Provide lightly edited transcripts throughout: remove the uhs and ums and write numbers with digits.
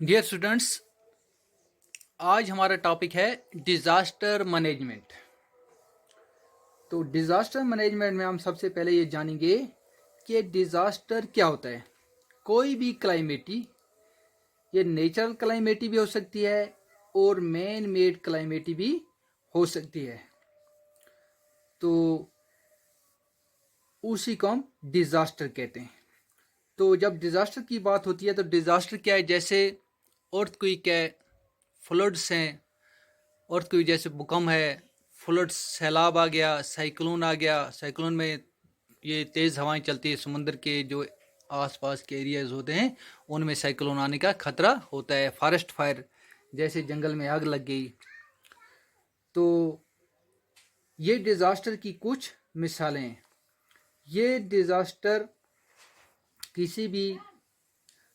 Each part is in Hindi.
डियर स्टूडेंट्स, आज हमारा टॉपिक है डिज़ास्टर मैनेजमेंट। तो डिज़ास्टर मैनेजमेंट में हम सबसे पहले ये जानेंगे कि डिज़ास्टर क्या होता है। कोई भी क्लाइमेटी, ये नेचुरल क्लाइमेटी भी हो सकती है और मैन मेड क्लाइमेटी भी हो सकती है। तो उसी को हम डिज़ास्टर कहते हैं। तो जब डिज़ास्टर की बात होती है तो डिज़ास्टर क्या है, जैसे अर्थक्वेक है, फ्लड्स हैं, अर्थक्वेक जैसे भूकंप है, फ्लड्स सैलाब आ गया, साइक्लोन आ गया। साइक्लोन में ये तेज़ हवाएं चलती है, समुद्र के जो आसपास के एरियाज होते हैं उनमें साइक्लोन आने का खतरा होता है। फॉरेस्ट फायर, जैसे जंगल में आग लग गई। तो ये डिज़ास्टर की कुछ मिसालें हैं। ये डिज़ास्टर किसी भी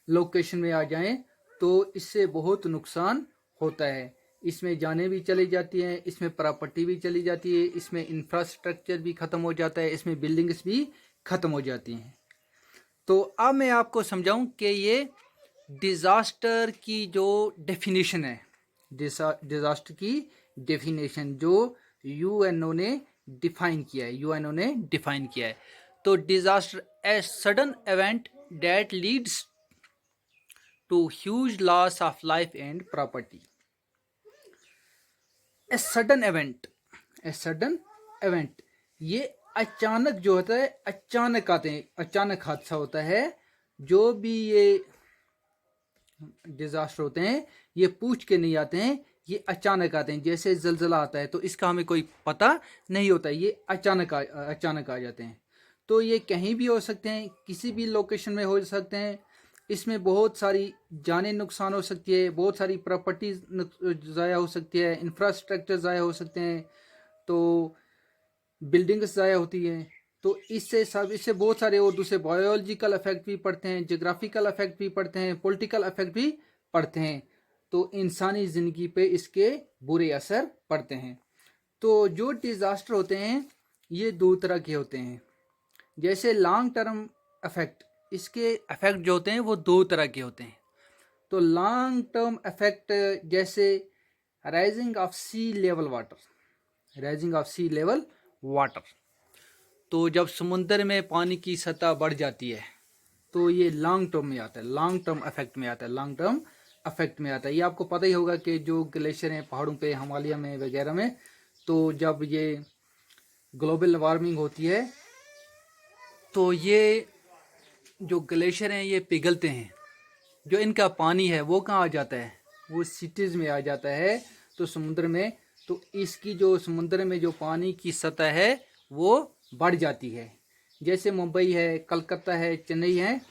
लोकेशन में आ जाएं तो इससे बहुत नुकसान होता है। इसमें जानें भी चली जाती हैं, इसमें प्रॉपर्टी भी चली जाती है, इसमें इंफ्रास्ट्रक्चर भी ख़त्म हो जाता है, इसमें बिल्डिंग्स भी ख़त्म हो जाती हैं। तो अब मैं आपको समझाऊं कि ये डिज़ास्टर की जो डेफिनेशन है, डिज़ास्टर की डेफिनेशन जो यूएनओ ने डिफाइन किया है, तो disaster a sudden event that leads to huge loss of life and property. A sudden event, a sudden event, ये अचानक जो होता है, अचानक आते हैं, अचानक हादसा होता है। जो भी ये डिजास्टर होते हैं ये पूछ के नहीं आते हैं, ये अचानक आते हैं। जैसे जलजला आता है तो इसका हमें कोई पता नहीं होता, ये अचानक आ जाते हैं। तो ये कहीं भी हो सकते हैं, किसी भी लोकेशन में हो सकते हैं। इसमें बहुत सारी जानें नुकसान हो सकती है, बहुत सारी प्रॉपर्टीज ज़ाया हो सकती है, इंफ्रास्ट्रक्चर ज़ाया हो सकते हैं, तो बिल्डिंग्स ज़ाया होती हैं। तो इससे बहुत सारे और दूसरे बायोलॉजिकल इफेक्ट भी पड़ते हैं, जोग्राफिकल इफेक्ट भी पड़ते हैं, पॉलिटिकल इफेक्ट भी पड़ते हैं। तो इंसानी ज़िंदगी पे इसके बुरे असर पड़ते हैं। तो जो डिज़ास्टर होते हैं ये दो तरह के होते हैं। जैसे लॉन्ग टर्म इफेक्ट, इसके इफेक्ट जो होते हैं वो दो तरह के होते हैं। तो लॉन्ग टर्म इफेक्ट जैसे rising of sea level water, तो जब समुद्र में पानी की सतह बढ़ जाती है तो ये लॉन्ग टर्म में आता है, लॉन्ग टर्म इफेक्ट में आता है। ये आपको पता ही होगा कि जो ग्लेशियर हैं पहाड़ों पे, हिमालय में वगैरह में, तो जब ये ग्लोबल वार्मिंग होती है तो ये जो ग्लेशियर हैं ये पिघलते हैं। जो इनका पानी है वो कहाँ आ जाता है, वो सिटीज़ में आ जाता है, तो समुद्र में। तो इसकी जो समुद्र में जो पानी की सतह है वो बढ़ जाती है। जैसे मुंबई है, कलकत्ता है, चेन्नई है,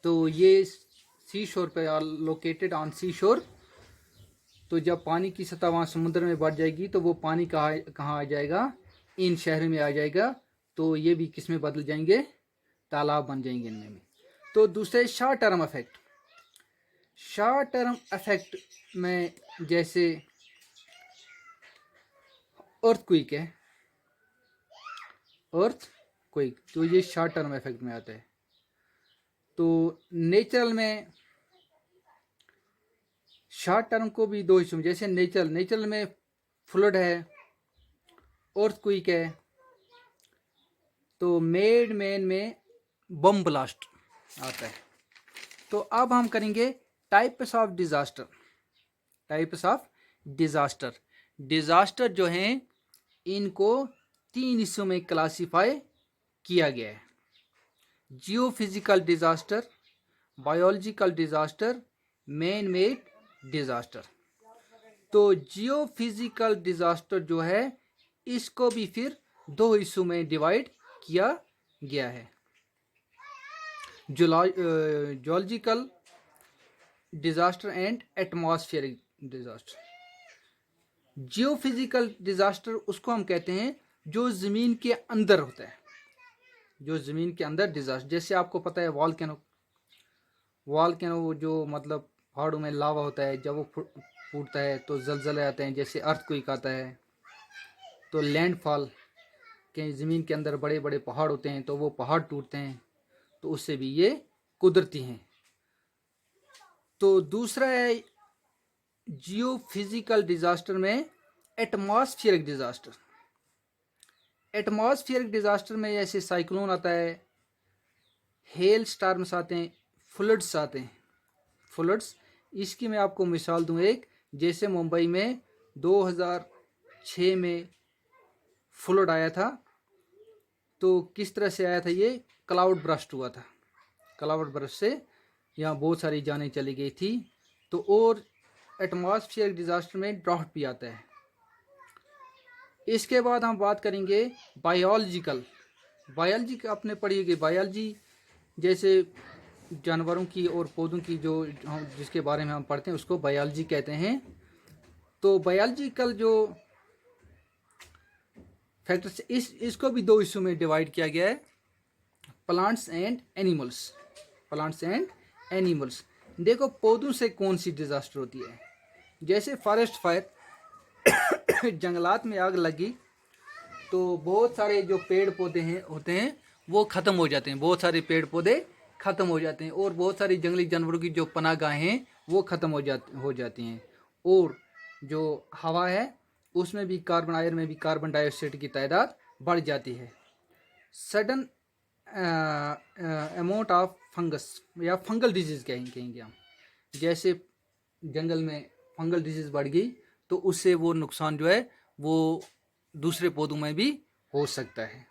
तो ये सी शोर पे आर लोकेटेड ऑन सी शोर। तो जब पानी की सतह वहाँ समुद्र में बढ़ जाएगी तो वो पानी कहाँ कहाँ आ जाएगा, इन शहरों में आ जाएगा। तो ये भी किस में बदल जाएंगे, तालाब बन जाएंगे इनमें भी। तो दूसरे शॉर्ट टर्म इफेक्ट में जैसे अर्थक्वेक है, तो ये शॉर्ट टर्म इफेक्ट में आता है। तो नेचुरल में शॉर्ट टर्म को भी दो हिस्सों में, जैसे नेचुरल में फ्लड है, अर्थक्वेक है, तो मेड मैन में बम ब्लास्ट आता है। तो अब हम करेंगे टाइप्स ऑफ डिजास्टर जो हैं इनको तीन हिस्सों में क्लासिफाई किया गया है: geophysical disaster, biological disaster, man made disaster. तो जियोफिजिकल डिजास्टर जो है इसको भी फिर दो हिस्सों में डिवाइड किया गया है: zoological disaster and atmospheric disaster. Geophysical disaster उसको हम कहते हैं जो ज़मीन के अंदर होता है, जो ज़मीन के अंदर डिजास्टर। जैसे आपको पता है वॉल्केनो जो मतलब पहाड़ों में लावा होता है, जब वो फूटता है तो जलजले आते हैं, जैसे अर्थक्वेक आता है। तो लैंडफॉल के ज़मीन के अंदर बड़े बड़े पहाड़ होते हैं तो वो पहाड़ टूटते हैं, तो उससे भी ये कुदरती हैं। तो दूसरा है जियो फिजिकल डिज़ास्टर में एटमॉस्फेरिक डिज़ास्टर। एटमॉस्फेरिक डिज़ास्टर में जैसे साइक्लोन आता है, हेल स्टार्म्स आते हैं, फ्लड्स आते हैं। फ्लड्स, इसकी मैं आपको मिसाल दूं एक, जैसे मुंबई में 2006 में फ्लड आया था। तो किस तरह से आया था? ये क्लाउड बर्स्ट हुआ था। क्लाउड बर्स्ट से यहाँ बहुत सारी जानें चली गई थी। तो और एटमॉस्फेरिक डिज़ास्टर में ड्राफ्ट भी आता है। इसके बाद हम बात करेंगे बायोलॉजिकल। बायोलॉजी आपने पढ़ी होगी, बायोलॉजी जैसे जानवरों की और पौधों की जो हम जिसके बारे में हम पढ़ते हैं उसको बायोलॉजी कहते हैं। तो बायोलॉजिकल जो फैक्टर्स, इसको भी दो हिस्सों में डिवाइड किया गया है, plants and animals. Plants and animals. देखो पौधों से कौन सी डिजास्टर होती है? जैसे फॉरेस्ट फायर, जंगलात में आग लगी तो बहुत सारे जो पेड़ पौधे हैं होते हैं वो ख़त्म हो जाते हैं। बहुत सारे पेड़ पौधे ख़त्म हो जाते हैं और बहुत सारी जंगली जानवरों की जो पनाहगाहें हैं वो ख़त्म हो जाती हैं। और जो हवा है उसमें भी कार्बन आयर में भी कार्बन डाइऑक्साइड की तादाद बढ़ जाती है। सडन अमाउंट ऑफ फंगस या फंगल डिजीज़ कहेंगे हम। जैसे जंगल में फंगल डिजीज़ बढ़ गई तो उससे वो नुकसान जो है वो दूसरे पौधों में भी हो सकता है।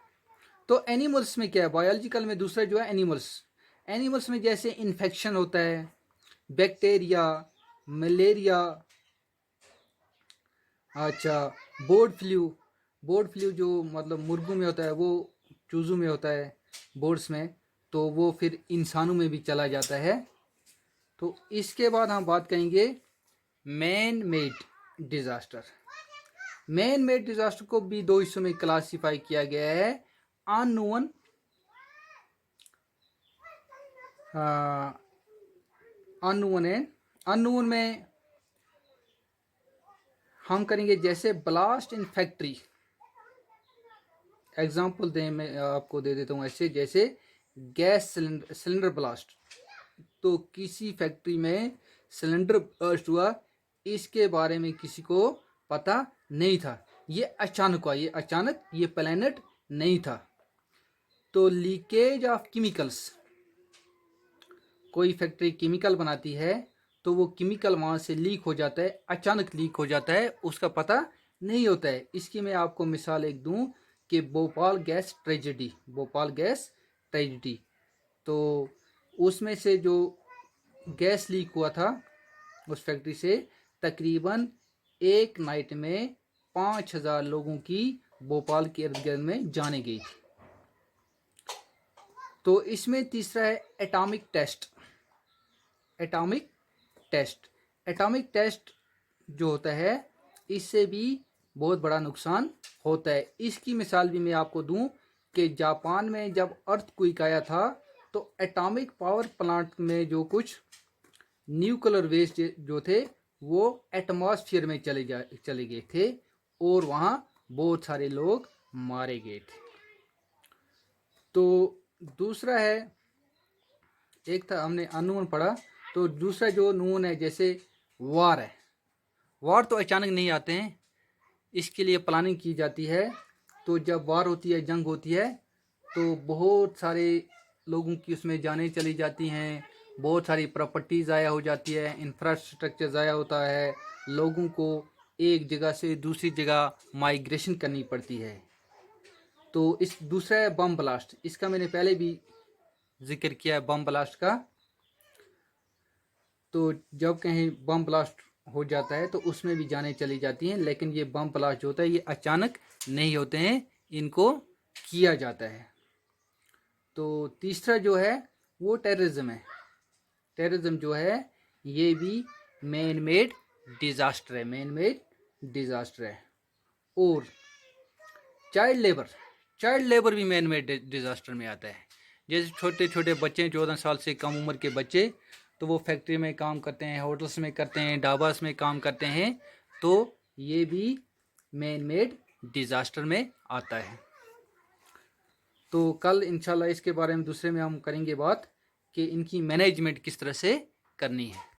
तो एनिमल्स में क्या है? बायोलॉजिकल में दूसरा जो है एनिमल्स। एनिमल्स में जैसे इन्फेक्शन होता है, बैक्टीरिया, मलेरिया, अच्छा बर्ड फ्लू। बर्ड फ्लू जो मतलब मुर्गों में होता है वो चूज़ों में होता है, बर्ड्स में, तो वो फिर इंसानों में भी चला जाता है। तो इसके बाद हम बात करेंगे man made disaster. Man made disaster को भी दो हिस्सों में क्लासिफाई किया गया है, अननोन अननोन है। अननोन में हम करेंगे जैसे ब्लास्ट इन फैक्ट्री। एग्जांपल दें, मैं आपको दे देता हूँ ऐसे, जैसे गैस सिलेंडर ब्लास्ट। तो किसी फैक्ट्री में सिलेंडर ब्लास्ट हुआ, इसके बारे में किसी को पता नहीं था, ये अचानक हुआ, ये अचानक, ये प्लैनेट नहीं था। तो लीकेज ऑफ केमिकल्स, कोई फैक्ट्री केमिकल बनाती है तो वो केमिकल वहाँ से लीक हो जाता है, अचानक लीक हो जाता है, उसका पता नहीं होता है। इसकी मैं आपको मिसाल एक दूं कि Bhopal gas tragedy, Bhopal gas tragedy, तो उसमें से जो गैस लीक हुआ था उस फैक्ट्री से, तकरीबन एक नाइट में 5000 लोगों की भोपाल के इर्द गिर्द में जाने गई थी। तो इसमें तीसरा है atomic test. Atomic test, atomic test जो होता है इससे भी बहुत बड़ा नुकसान होता है। इसकी मिसाल भी मैं आपको दूं कि जापान में जब अर्थक्वेक आया था तो एटॉमिक पावर प्लांट में जो कुछ न्यूक्लियर वेस्ट जो थे वो एटमॉस्फेयर में चले गए थे और वहाँ बहुत सारे लोग मारे गए थे। तो दूसरा है, एक था हमने अननोन पढ़ा, तो दूसरा जो नोन है जैसे वार है। वार तो अचानक नहीं आते हैं, इसके लिए प्लानिंग की जाती है। तो जब वार होती है, जंग होती है, तो बहुत सारे लोगों की उसमें जानें चली जाती हैं, बहुत सारी प्रॉपर्टी ज़ाया हो जाती है, इंफ्रास्ट्रक्चर ज़ाया होता है, लोगों को एक जगह से दूसरी जगह माइग्रेशन करनी पड़ती है। तो इस दूसरा है बम ब्लास्ट। इसका मैंने पहले भी जिक्र किया है बम ब्लास्ट का। तो जब कहीं बम ब्लास्ट हो जाता है तो उसमें भी जानें चली जाती हैं, लेकिन ये बम ब्लास्ट जो होता है ये अचानक नहीं होते हैं, इनको किया जाता है। तो तीसरा जो है वो टेररिज्म है। टेररिज्म जो है ये भी मैन मेड डिज़ास्टर है, मैन मेड डिज़ास्टर है। और चाइल्ड लेबर, चाइल्ड लेबर भी मैन मेड डिज़ास्टर में आता है। जैसे छोटे छोटे बच्चे, 14 साल से कम उम्र के बच्चे, तो वो फैक्ट्री में काम करते हैं, होटल्स में करते हैं, ढाबास में काम करते हैं, तो ये भी मैन मेड डिज़ास्टर में आता है। तो कल इंशाल्लाह इसके बारे में दूसरे में हम करेंगे बात कि इनकी मैनेजमेंट किस तरह से करनी है।